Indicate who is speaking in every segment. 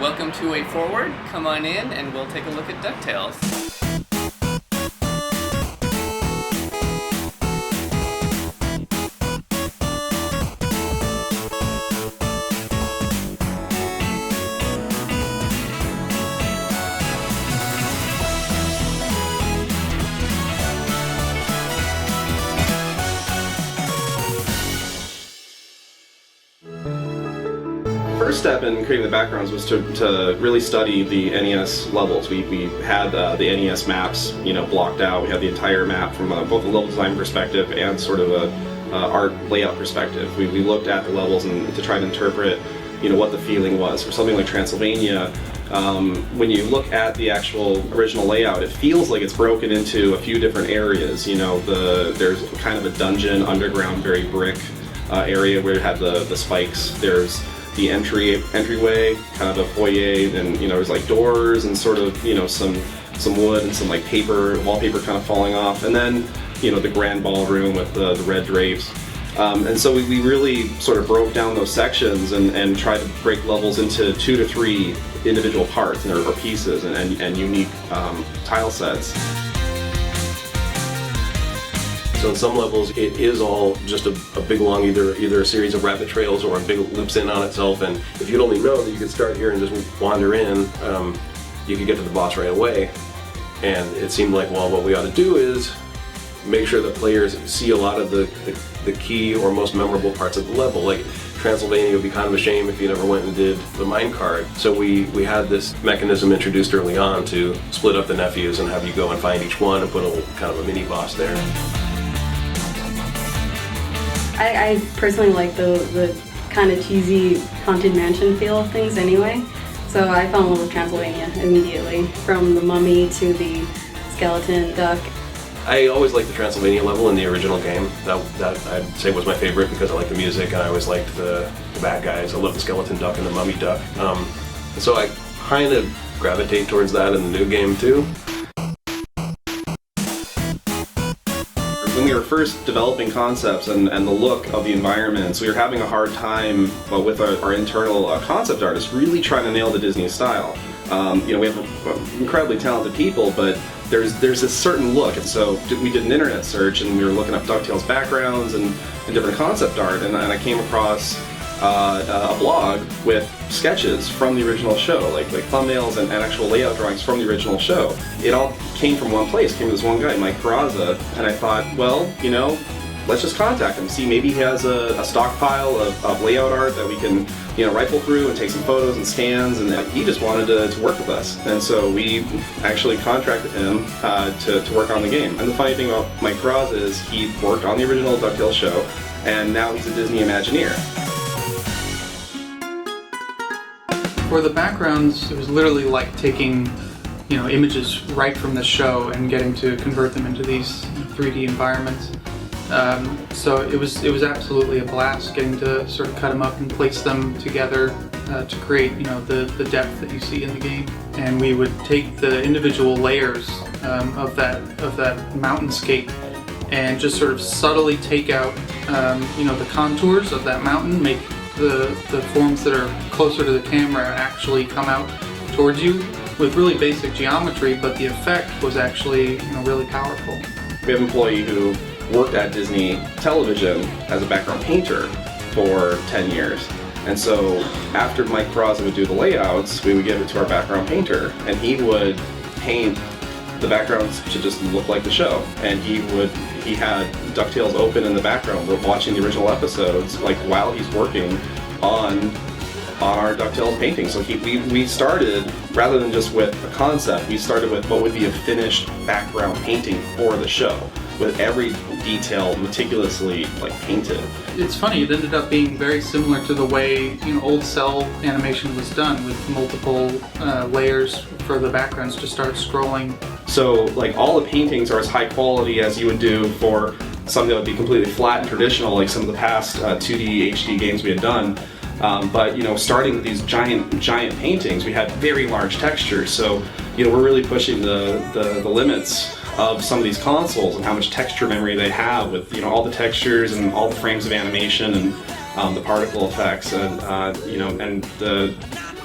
Speaker 1: Welcome to WayForward. Come on in and we'll take a look at DuckTales.
Speaker 2: First step in creating the backgrounds was to really study the NES levels. We had the NES maps, blocked out. We had the entire map from both a level design perspective and sort of a art layout perspective. We looked at the levels and to try to interpret, what the feeling was. For something like Transylvania, when you look at the actual original layout, it feels like it's broken into a few different areas. There's kind of a dungeon, underground, very brick area where it had the spikes. There's the entryway, kind of a foyer, and there's like doors and sort of some wood and some like wallpaper kind of falling off, and then the grand ballroom with the red drapes. And so we really sort of broke down those sections and tried to break levels into 2 to 3 individual parts or pieces and unique tile sets.
Speaker 3: So in some levels, it is all just a big long either a series of rabbit trails or a big loops in on itself. And if you'd only known that you could start here and just wander in, you could get to the boss right away. And it seemed like, well, what we ought to do is make sure that players see a lot of the key or most memorable parts of the level. Like Transylvania would be kind of a shame if you never went and did the minecart. So we had this mechanism introduced early on to split up the nephews and have you go and find each one and put a little kind of a mini boss there.
Speaker 4: I personally like the kind of cheesy Haunted Mansion feel of things anyway, so I fell in love with Transylvania immediately, from the mummy to the skeleton duck.
Speaker 3: I always liked the Transylvania level in the original game. That I'd say was my favorite because I liked the music and I always liked the bad guys. I love the skeleton duck and the mummy duck. So I kind of gravitate towards that in the new game too.
Speaker 2: When we were first developing concepts and the look of the environments, we were having a hard time with our internal concept artists really trying to nail the Disney style. We have incredibly talented people, but there's this certain look, and so we did an internet search and we were looking up DuckTales backgrounds and different concept art, and I came across a blog with sketches from the original show, like thumbnails and actual layout drawings from the original show. It all came from one place, came from this one guy, Mike Peraza, and I thought, well, let's just contact him, see maybe he has a stockpile of layout art that we can rifle through and take some photos and scans, and he just wanted to work with us. And so we actually contracted him to work on the game. And the funny thing about Mike Peraza is he worked on the original DuckTales show, and now he's a Disney Imagineer.
Speaker 5: For the backgrounds, it was literally like taking, images right from the show and getting to convert them into these 3D environments. So it was absolutely a blast getting to sort of cut them up and place them together to create, the depth that you see in the game. And we would take the individual layers of that mountainscape and just sort of subtly take out, the contours of that mountain, make the forms that are closer to the camera actually come out towards you with really basic geometry, but the effect was actually really powerful.
Speaker 2: We have an employee who worked at Disney Television as a background painter for 10 years. And so after Mike Peraza would do the layouts, we would give it to our background painter, and he would paint the backgrounds to just look like the show. And he had DuckTales open in the background. We're watching the original episodes while he's working on our DuckTales painting. So we started, rather than just with a concept, we started with what would be a finished background painting for the show, with every detail meticulously painted.
Speaker 5: It's funny, it ended up being very similar to the way old cell animation was done, with multiple layers for the backgrounds to start scrolling.
Speaker 2: So all the paintings are as high quality as you would do for something that would be completely flat and traditional, like some of the past 2D HD games we had done. But starting with these giant paintings, we had very large textures. So we're really pushing the limits of some of these consoles and how much texture memory they have with all the textures and all the frames of animation and the particle effects and and the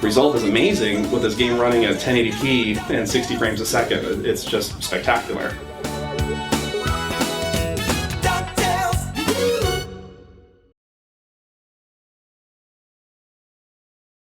Speaker 2: result is amazing with this game running at 1080p and 60 frames a second. It's just spectacular.